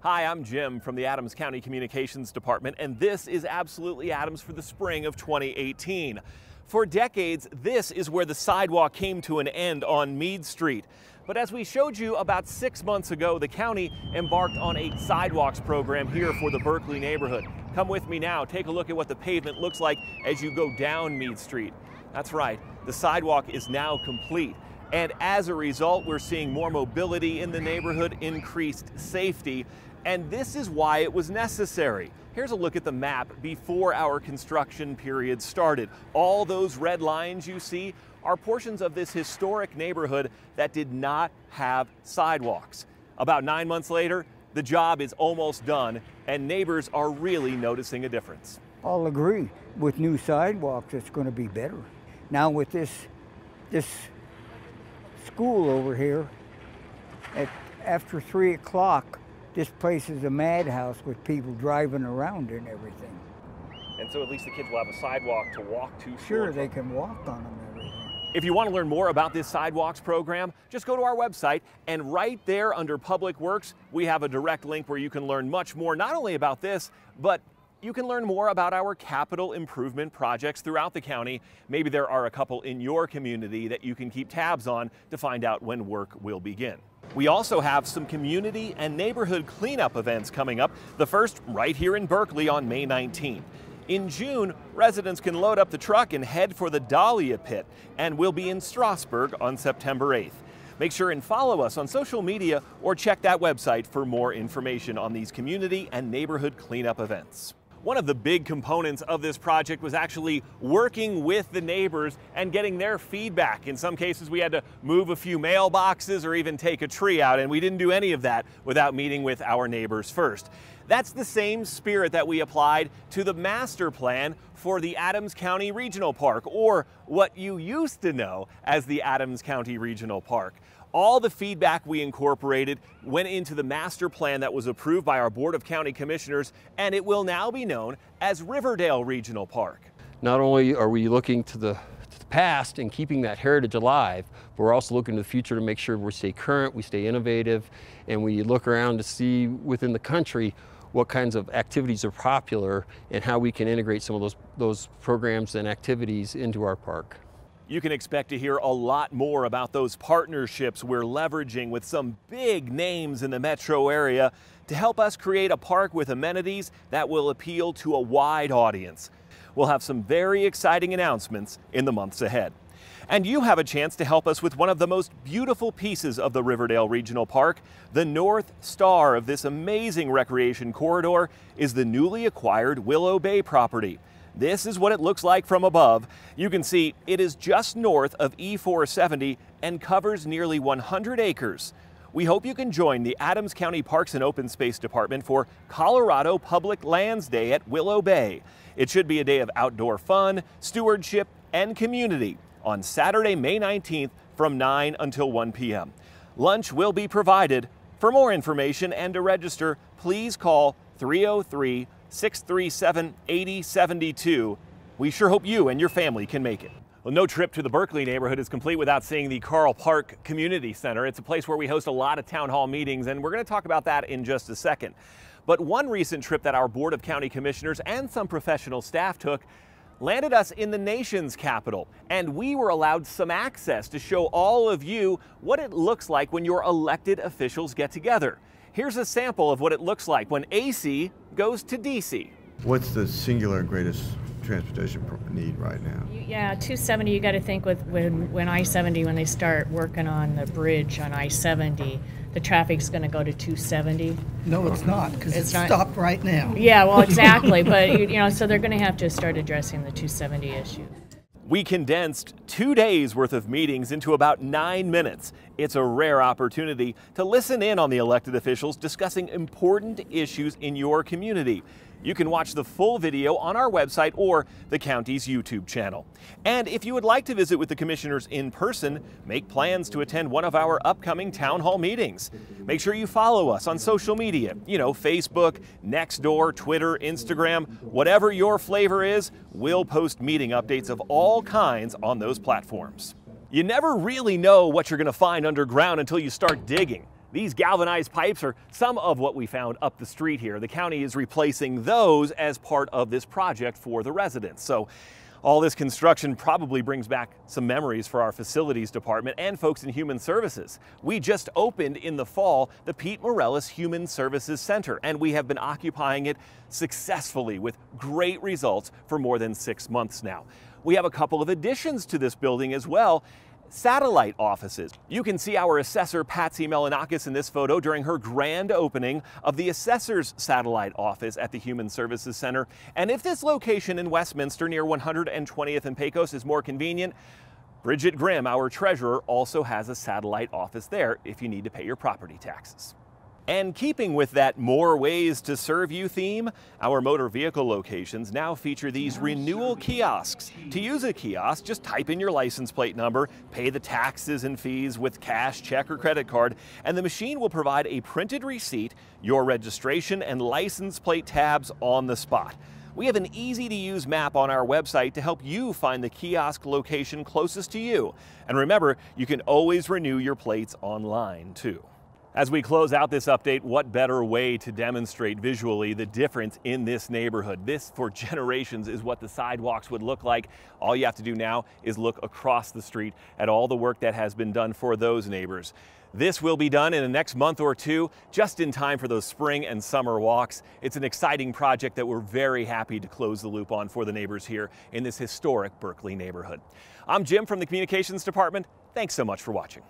Hi, I'm Jim from the Adams County Communications Department, and this is Absolutely Adams for the spring of 2018. For decades, this is where the sidewalk came to an end on Meade Street. But as we showed you about 6 months ago, the county embarked on a sidewalks program here for the Berkeley neighborhood. Come with me now, take a look at what the pavement looks like as you go down Meade Street. That's right, the sidewalk is now complete. And as a result, we're seeing more mobility in the neighborhood, increased safety, and this is why it was necessary. Here's a look at the map before our construction period started. All those red lines you see are portions of this historic neighborhood that did not have sidewalks. About 9 months later, the job is almost done, and neighbors are really noticing a difference. I'll agree. With new sidewalks, it's going to be better. Now with this school over here, after 3 o'clock, this place is a madhouse with people driving around and everything. And so at least the kids will have a sidewalk to walk to. Sure, they can walk on them and everything. If you want to learn more about this sidewalks program, just go to our website, and right there under Public Works, we have a direct link where you can learn much more, not only about this, but you can learn more about our capital improvement projects throughout the county. Maybe there are a couple in your community that you can keep tabs on to find out when work will begin. We also have some community and neighborhood cleanup events coming up, the first right here in Berkeley on May 19th. In June, residents can load up the truck and head for the Dahlia Pit, and we'll be in Strasburg on September 8th. Make sure and follow us on social media or check that website for more information on these community and neighborhood cleanup events. One of the big components of this project was actually working with the neighbors and getting their feedback. In some cases, we had to move a few mailboxes or even take a tree out, and we didn't do any of that without meeting with our neighbors first. That's the same spirit that we applied to the master plan for the Adams County Regional Park, or what you used to know as the Adams County Regional Park. All the feedback we incorporated went into the master plan that was approved by our Board of County Commissioners, and it will now be known as Riverdale Regional Park. Not only are we looking to the past and keeping that heritage alive, but we're also looking to the future to make sure we stay current, we stay innovative, and we look around to see within the country what kinds of activities are popular and how we can integrate some of those programs and activities into our park. You can expect to hear a lot more about those partnerships we're leveraging with some big names in the metro area to help us create a park with amenities that will appeal to a wide audience. We'll have some very exciting announcements in the months ahead. And you have a chance to help us with one of the most beautiful pieces of the Riverdale Regional Park. The North Star of this amazing recreation corridor is the newly acquired Willow Bay property. This is what it looks like from above. You can see it is just north of E470 and covers nearly 100 acres. We hope you can join the Adams County Parks and Open Space Department for Colorado Public Lands Day at Willow Bay. It should be a day of outdoor fun, stewardship, and community on Saturday, May 19th from 9 until 1 p.m. Lunch will be provided. For more information and to register, please call 303-637-8072. We sure hope you and your family can make it. Well, no trip to the Berkeley neighborhood is complete without seeing the Carl Park Community Center. It's a place where we host a lot of town hall meetings, and we're going to talk about that in just a second. But one recent trip that our Board of County Commissioners and some professional staff took landed us in the nation's capital, and we were allowed some access to show all of you what it looks like when your elected officials get together. Here's a sample of what it looks like when AC goes to DC. What's the singular greatest transportation need right now? Yeah, 270, you got to think with when I-70, when they start working on the bridge on I-70, the traffic's going to go to 270. No, it's not, because it's stopped right now. Yeah, well, exactly, but you know, so they're going to have to start addressing the 270 issue. We condensed 2 days worth of meetings into about 9 minutes. It's a rare opportunity to listen in on the elected officials discussing important issues in your community. You can watch the full video on our website or the county's YouTube channel. And if you would like to visit with the commissioners in person, make plans to attend one of our upcoming town hall meetings. Make sure you follow us on social media, Facebook, Nextdoor, Twitter, Instagram, whatever your flavor is, we'll post meeting updates of all kinds on those platforms. You never really know what you're going to find underground until you start digging. These galvanized pipes are some of what we found up the street here. The county is replacing those as part of this project for the residents. So all this construction probably brings back some memories for our facilities department and folks in human services. We just opened in the fall the Pete Morellis Human Services Center, and we have been occupying it successfully with great results for more than 6 months now. We have a couple of additions to this building as well. Satellite offices. You can see our assessor Patsy Melanakis in this photo during her grand opening of the assessor's satellite office at the Human Services Center. And if this location in Westminster near 120th and Pecos is more convenient, Bridget Grimm, our treasurer, also has a satellite office there if you need to pay your property taxes. And keeping with that more ways to serve you theme, our motor vehicle locations now feature these renewal kiosks. To use a kiosk, just type in your license plate number, pay the taxes and fees with cash, check, or credit card, and the machine will provide a printed receipt, your registration, and license plate tabs on the spot. We have an easy-to-use map on our website to help you find the kiosk location closest to you. And remember, you can always renew your plates online, too. As we close out this update, what better way to demonstrate visually the difference in this neighborhood? This, for generations, is what the sidewalks would look like. All you have to do now is look across the street at all the work that has been done for those neighbors. This will be done in the next month or two, just in time for those spring and summer walks. It's an exciting project that we're very happy to close the loop on for the neighbors here in this historic Berkeley neighborhood. I'm Jim from the Communications Department. Thanks so much for watching.